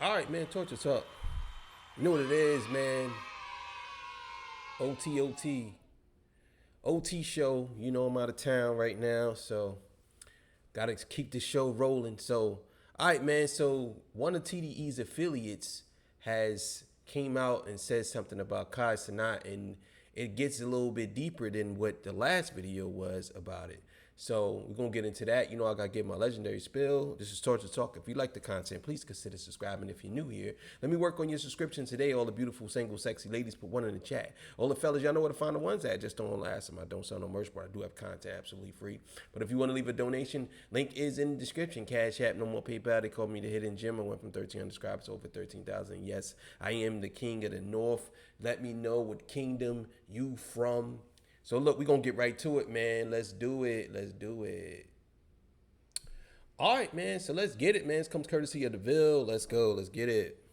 All right, man, torture talk. You know what it is, man. OT show. You know I'm out of town right now, so gotta keep the show rolling. So, all right, man. So one of TDE's affiliates has came out and said something about Kai Cenat, and it gets a little bit deeper than what the last video was about it. So we're gonna get into that. You know, I gotta give my legendary spill. This is Torture Talk. If you like the content, please consider subscribing. If you're new here, let me work on your subscription today. All the beautiful, single, sexy ladies, put one in the chat. All the fellas, y'all know where to find the ones at. Just don't last them. I don't sell no merch, but I do have content absolutely free. But if you want to leave a donation, link is in the description. Cash App, no more PayPal. They called me the hidden gem. I went from 1,300 subscribers to over 13,000. Yes, I am the king of the north. Let me know what kingdom you from. So look, we're gonna get right to it, man. Let's do it. Let's do it. All right, man. So let's get it, man. This comes courtesy of DeVille. Let's go. Let's get it.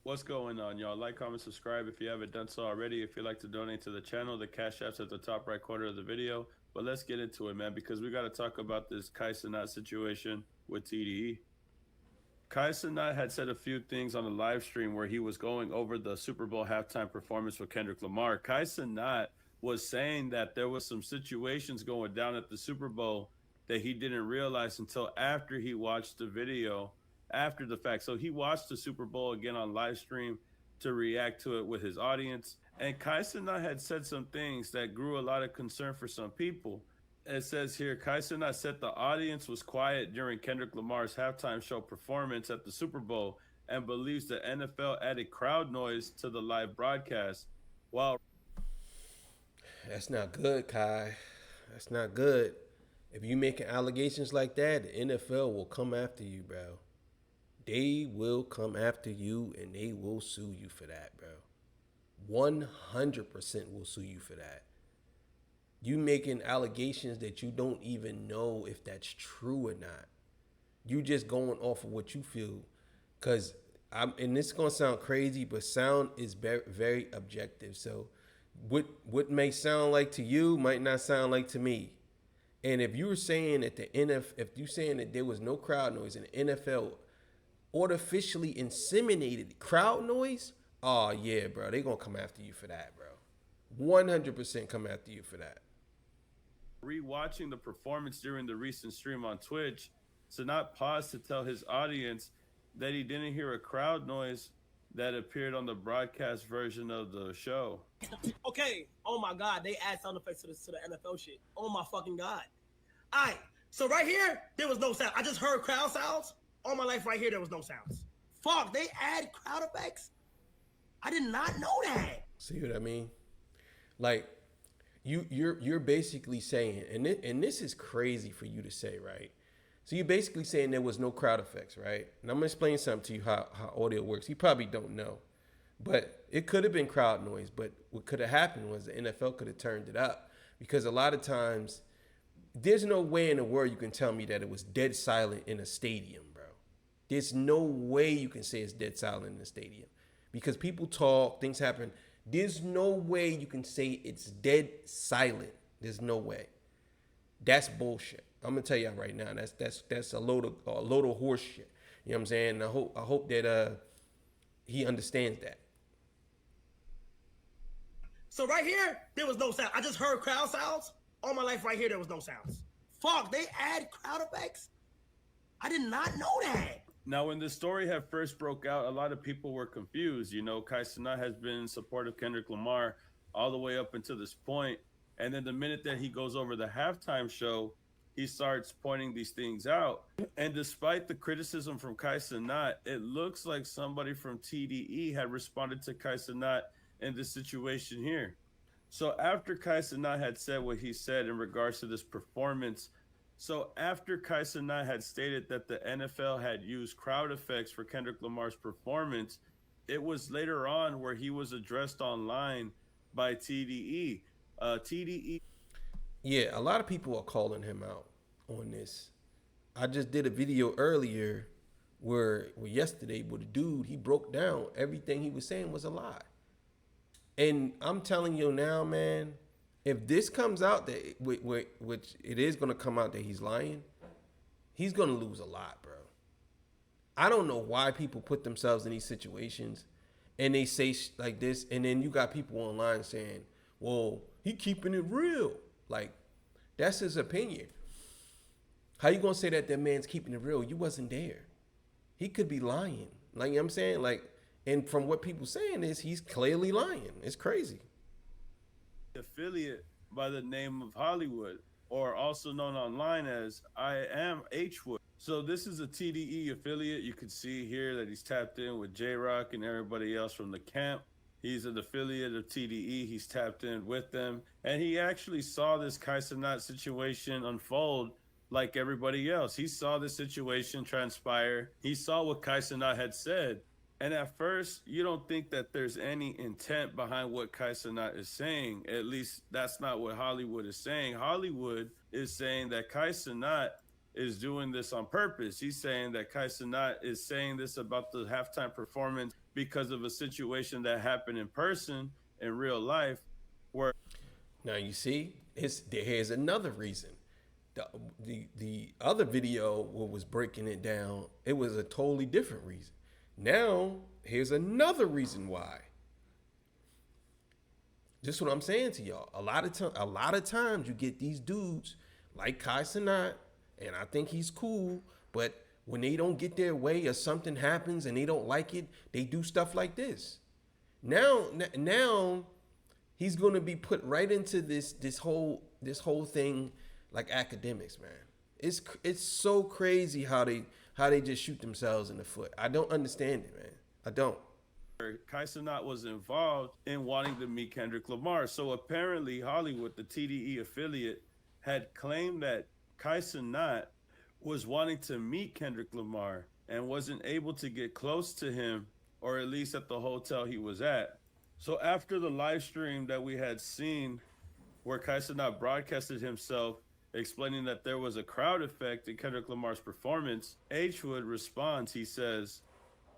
What's going on, y'all? Like, comment, subscribe if you haven't done so already. If you'd like to donate to the channel, the cash app's at the top right corner of the video. But let's get into it, man, because we got to talk about this Kai Cenat situation with TDE. Kai Cenat had said a few things on the live stream where he was going over the Super Bowl halftime performance with Kendrick Lamar. Kai Cenat was saying that there was some situations going down at the Super Bowl that he didn't realize until after he watched the video after the fact. So he watched the Super Bowl again on live stream to react to it with his audience. And Kai Cenat had said some things that grew a lot of concern for some people. It says here, Kai Cenat said the audience was quiet during Kendrick Lamar's halftime show performance at the Super Bowl and believes the NFL added crowd noise to the live broadcast. While That's not good, Kai. That's not good. If you making allegations like that, the NFL will come after you, bro. They will come after you and they will sue you for that, bro. 100% will sue you for that. You making allegations that you don't even know if that's true or not. You just going off of what you feel. Cause and this is gonna sound crazy, but sound is very objective. So what may sound like to you might not sound like to me. And if you were saying that the NFL, if you saying that there was no crowd noise and the NFL artificially inseminated crowd noise, oh yeah, bro, they gonna come after you for that, bro. 100% come after you for that. rewatching the performance during the recent stream on Twitch, Cenat paused to tell his audience that he didn't hear a crowd noise that appeared on the broadcast version of the show. Okay. Oh my God, they add sound effects to the NFL shit. Oh my fucking God. All right. So right here, there was no sound. I just heard crowd sounds. All my life right here, there was no sounds. Fuck, they add crowd effects? I did not know that. See what I mean? Like you're basically saying, and this is crazy for you to say, right? So you're basically saying there was no crowd effects, right? And I'm gonna explain something to you how audio works. You probably don't know, but it could have been crowd noise. But what could have happened was the NFL could have turned it up because a lot of times there's no way in the world you can tell me that it was dead silent in a stadium, bro. There's no way you can say it's dead silent in a stadium because people talk, things happen. There's no way you can say it's dead silent. There's no way. That's bullshit. I'm gonna tell y'all right now. That's a load of horse shit. You know what I'm saying? I hope that he understands that. So right here, there was no sound. I just heard crowd sounds. All my life right here, there was no sounds. Fuck, they add crowd effects? I did not know that. Now, when the story had first broke out, a lot of people were confused. You know, Kai Cenat has been in support of Kendrick Lamar all the way up until this point. And then the minute that he goes over the halftime show, he starts pointing these things out. And despite the criticism from Kai Cenat, it looks like somebody from TDE had responded to Kai Cenat in this situation here. So after Kai Cenat had said what he said in regards to this performance, so after Kai Cenat had stated that the NFL had used crowd effects for Kendrick Lamar's performance, it was later on where he was addressed online by TDE. TDE. Yeah, a lot of people are calling him out on this. I just did a video earlier where yesterday with a dude, he broke down everything he was saying was a lie. And I'm telling you now, man, if this comes out that which it is gonna come out that he's lying, he's gonna lose a lot, bro. I don't know why people put themselves in these situations and they say like this, and then you got people online saying, well, he keeping it real. Like, that's his opinion. How you gonna say that man's keeping it real? You wasn't there. He could be lying. Like, you know what I'm saying? Like, and from what people saying is he's clearly lying. It's crazy. Affiliate by the name of Hollywood, or also known online as I Am Hwood. So this is a TDE affiliate. You can see here that he's tapped in with J-Rock and everybody else from the camp. He's an affiliate of TDE. He's tapped in with them. And he actually saw this Cenat situation unfold like everybody else. He saw the situation transpire. He saw what Cenat had said. And at first, you don't think that there's any intent behind what Cenat is saying. At least that's not what Hollywood is saying. Hollywood is saying that Cenat is doing this on purpose. He's saying that Cenat is saying this about the halftime performance because of a situation that happened in person, in real life, where... Now you see, here's another reason. The other video was breaking it down. It was a totally different reason. Now here's another reason why. Just what I'm saying to y'all. A lot of times you get these dudes like Cenat, and I think he's cool, but when they don't get their way or something happens and they don't like it, they do stuff like this. Now he's gonna be put right into this whole thing like academics, man. It's so crazy how they just shoot themselves in the foot. I don't understand it, man. I don't. Cenat was involved in wanting to meet Kendrick Lamar. So apparently Hollywood, the TDE affiliate, had claimed that Cenat was wanting to meet Kendrick Lamar and wasn't able to get close to him, or at least at the hotel he was at. So after the live stream that we had seen where Cenat broadcasted himself explaining that there was a crowd effect in Kendrick Lamar's performance, Hwood responds. He says,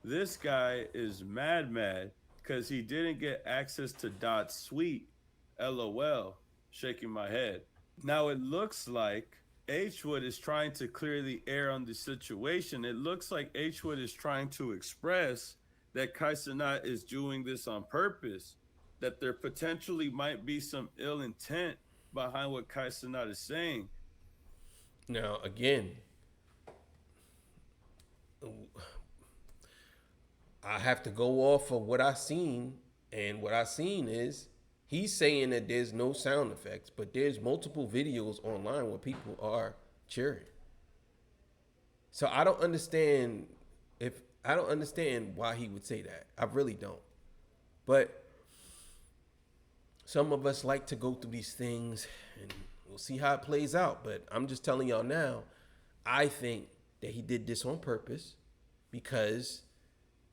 this guy is mad because he didn't get access to Dot's suite. LOL, shaking my head. Now it looks like Hwood is trying to clear the air on the situation. It looks like Hwood is trying to express that Cenat is doing this on purpose, that there potentially might be some ill intent behind what Cenat is saying. Now, again, I have to go off of what I seen, and what I seen is he's saying that there's no sound effects, but there's multiple videos online where people are cheering. So I don't understand why he would say that. I really don't. But some of us like to go through these things, and we'll see how it plays out. But I'm just telling y'all now, I think that he did this on purpose because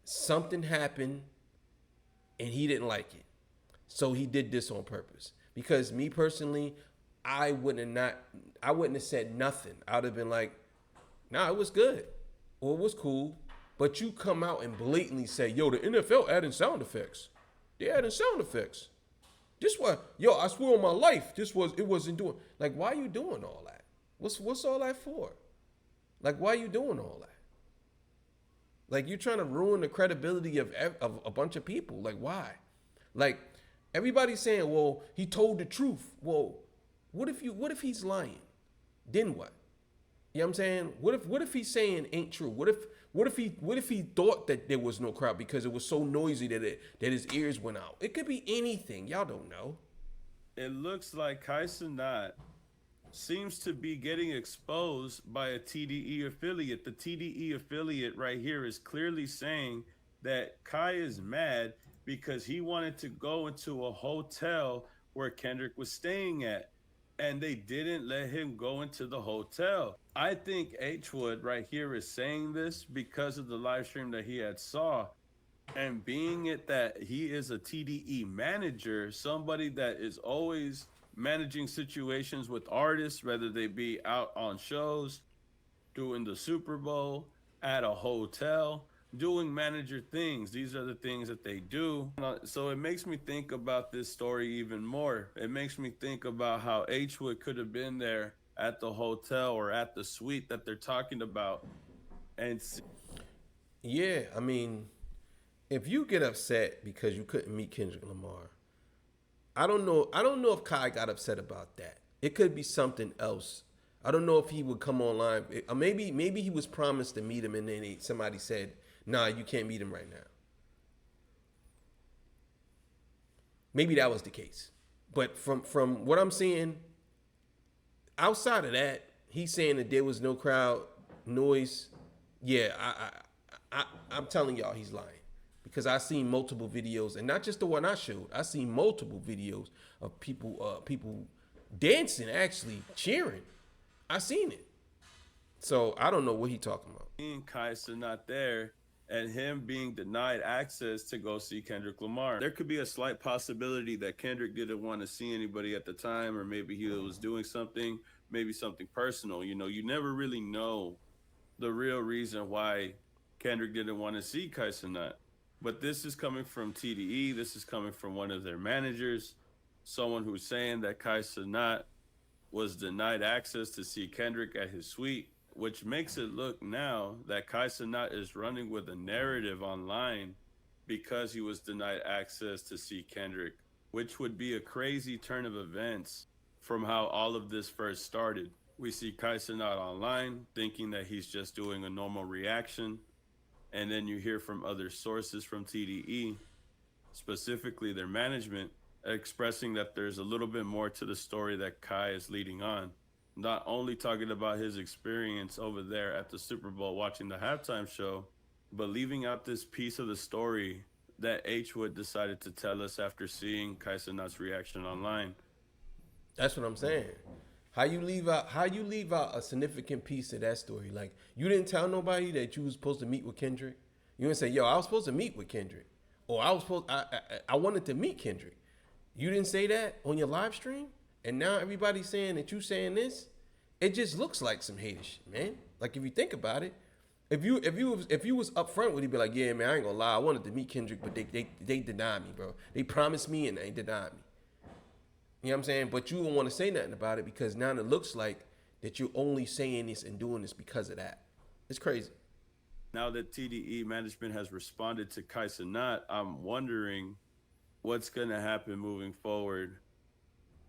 something happened and he didn't like it. So he did this on purpose. Because me personally, I wouldn't have said nothing. I would have been like, nah, it was good. Or it was cool. But you come out and blatantly say, yo, the NFL adding sound effects. They adding sound effects. This was, yo, I swear on my life, it wasn't doing. Like, why are you doing all that? What's all that for? Like, why are you doing all that? Like, you're trying to ruin the credibility of a bunch of people. Like, why? Like, everybody's saying, well, he told the truth. Well, what if he's lying? Then what? You know what I'm saying? What if he's saying ain't true? What if he thought that there was no crowd because it was so noisy that his ears went out? It could be anything. Y'all don't know. It looks like Cenat seems to be getting exposed by a TDE affiliate. The TDE affiliate right here is clearly saying that Kai is mad because he wanted to go into a hotel where Kendrick was staying at, and they didn't let him go into the hotel. I think Hwood right here is saying this because of the live stream that he had saw, and being it that he is a TDE manager, somebody that is always managing situations with artists, whether they be out on shows, doing the Super Bowl, at a hotel, doing manager things. These are the things that they do. So it makes me think about this story even more. It makes me think about how Hwood could have been there at the hotel or at the suite that they're talking about. And Yeah, I mean, if you get upset because you couldn't meet Kendrick Lamar, I don't know. I don't know if Kai got upset about that. It could be something else. I don't know if he would come online. Maybe he was promised to meet him, and then somebody said, "Nah, you can't meet him right now." Maybe that was the case. But from what I'm seeing, outside of that, he's saying that there was no crowd noise. Yeah, I'm telling y'all he's lying because I seen multiple videos, and not just the one I showed. I seen multiple videos of people dancing, actually cheering. I seen it. So I don't know what he talking about. Seeing Kai Cenat there and him being denied access to go see Kendrick Lamar. There could be a slight possibility that Kendrick didn't want to see anybody at the time, or maybe he was doing something, maybe something personal. You know, you never really know the real reason why Kendrick didn't want to see Kai Cenat. But this is coming from TDE. This is coming from one of their managers, someone who's saying that Kai Cenat was denied access to see Kendrick at his suite, which makes it look now that Kai Cenat is running with a narrative online because he was denied access to see Kendrick, which would be a crazy turn of events from how all of this first started. We see Kai Cenat online thinking that he's just doing a normal reaction, and then you hear from other sources from TDE, specifically their management, expressing that there's a little bit more to the story that Kai is leading on. Not only talking about his experience over there at the Super Bowl watching the halftime show, but leaving out this piece of the story that H. Wood decided to tell us after seeing Kai Cenat's reaction online. That's what I'm saying. How you leave out a significant piece of that story? Like, you didn't tell nobody that you was supposed to meet with Kendrick. You didn't say, "Yo, I was supposed to meet with Kendrick," or I wanted to meet Kendrick." You didn't say that on your live stream, and now everybody's saying that you saying this. It just looks like some hater shit, man. Like, if you think about it, if you was upfront with it, be like, "Yeah, man, I ain't gonna lie, I wanted to meet Kendrick, but they denied me, bro. They promised me and they denied me." You know what I'm saying? But you don't want to say nothing about it because now it looks like that you're only saying this and doing this because of that. It's crazy. Now that TDE management has responded to Kai Cenat, I'm wondering what's going to happen moving forward.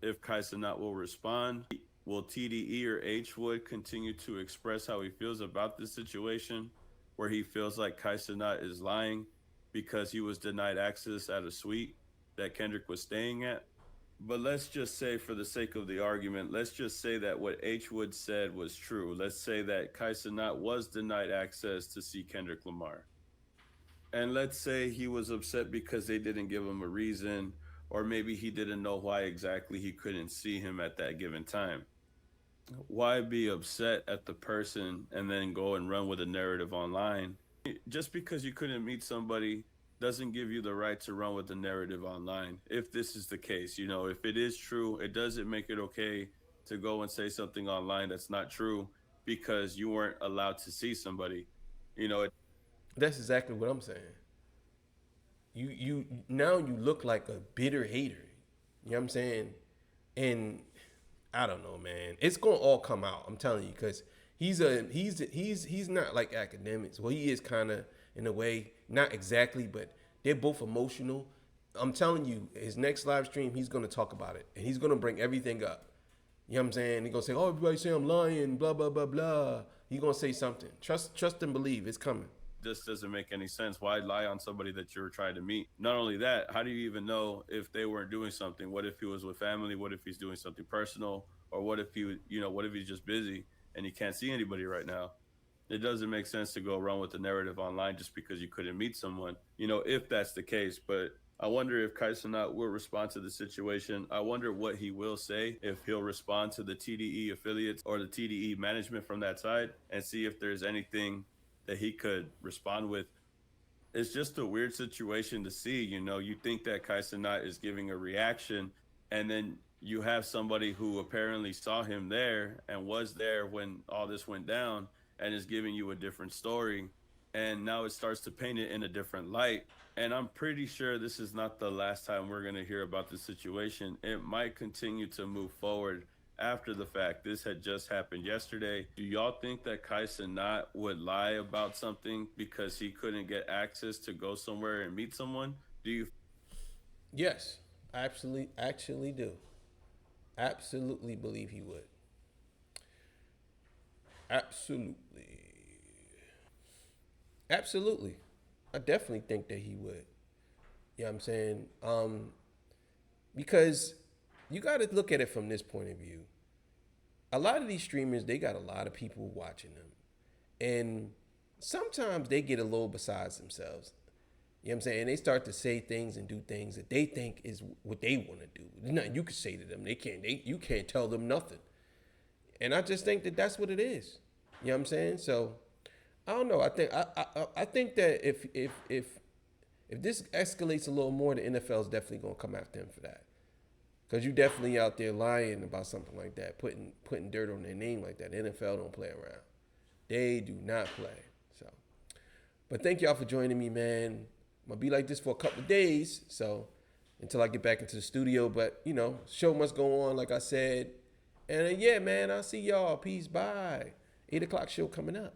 If Kai Cenat will respond, will TDE or H. Wood continue to express how he feels about this situation, where he feels like Kai Cenat is lying because he was denied access at a suite that Kendrick was staying at? But let's just say, for the sake of the argument, let's just say that what H. Wood said was true. Let's say that Kai Cenat was denied access to see Kendrick Lamar. And let's say he was upset because they didn't give him a reason, or maybe he didn't know why exactly he couldn't see him at that given time. Why be upset at the person and then go and run with a narrative online? Just because you couldn't meet somebody doesn't give you the right to run with the narrative online. If this is the case, you know, if it is true, it doesn't make it okay to go and say something online that's not true because you weren't allowed to see somebody. You know, That's exactly what I'm saying. You now you look like a bitter hater. You know what I'm saying? And I don't know, man. It's gonna all come out. I'm telling you, because he's not like academics. Well, he is kind of in a way, not exactly, but they're both emotional. I'm telling you, his next live stream, he's gonna talk about it, and he's gonna bring everything up. You know what I'm saying? He's gonna say, "Oh, everybody say I'm lying," blah blah blah blah. He's gonna say something. Trust and believe. It's coming. this doesn't make any sense. Why lie on somebody that you're trying to meet? Not only that, how do you even know if they weren't doing something? What if he was with family? What if he's doing something personal? Or what if he, what if he's just busy and he can't see anybody right now? It doesn't make sense to go around with the narrative online just because you couldn't meet someone, if that's the case. But I wonder if Kai Cenat will respond to the situation. I wonder what he will say, if he'll respond to the TDE affiliates or the TDE management from that side and see if there's anything that he could respond with. It's just a weird situation to see. You think that Kai Cenat is giving a reaction, and then you have somebody who apparently saw him there and was there when all this went down and is giving you a different story. And now it starts to paint it in a different light. And I'm pretty sure this is not the last time we're going to hear about the situation. It might continue to move forward after the fact. This had just happened yesterday. Do y'all think that Cenat would lie about something because he couldn't get access to go somewhere and meet someone? Do you? Yes, I absolutely, actually do. Absolutely believe he would. Absolutely. Absolutely. I definitely think that he would. You know what I'm saying? Because you got to look at it from this point of view. A lot of these streamers, they got a lot of people watching them. And sometimes they get a little besides themselves. You know what I'm saying? They start to say things and do things that they think is what they want to do. There's nothing you can say to them. You can't tell them nothing. And I just think that that's what it is. You know what I'm saying? So I don't know. I think that if this escalates a little more, the NFL is definitely gonna come after him for that. Cause you definitely out there lying about something like that, putting dirt on their name like that. The NFL don't play around. They do not play. So, but thank y'all for joining me, man. I'm gonna be like this for a couple of days, so until I get back into the studio. But you know, show must go on, like I said. And yeah, man, I'll see y'all. Peace. Bye. 8 o'clock show coming up.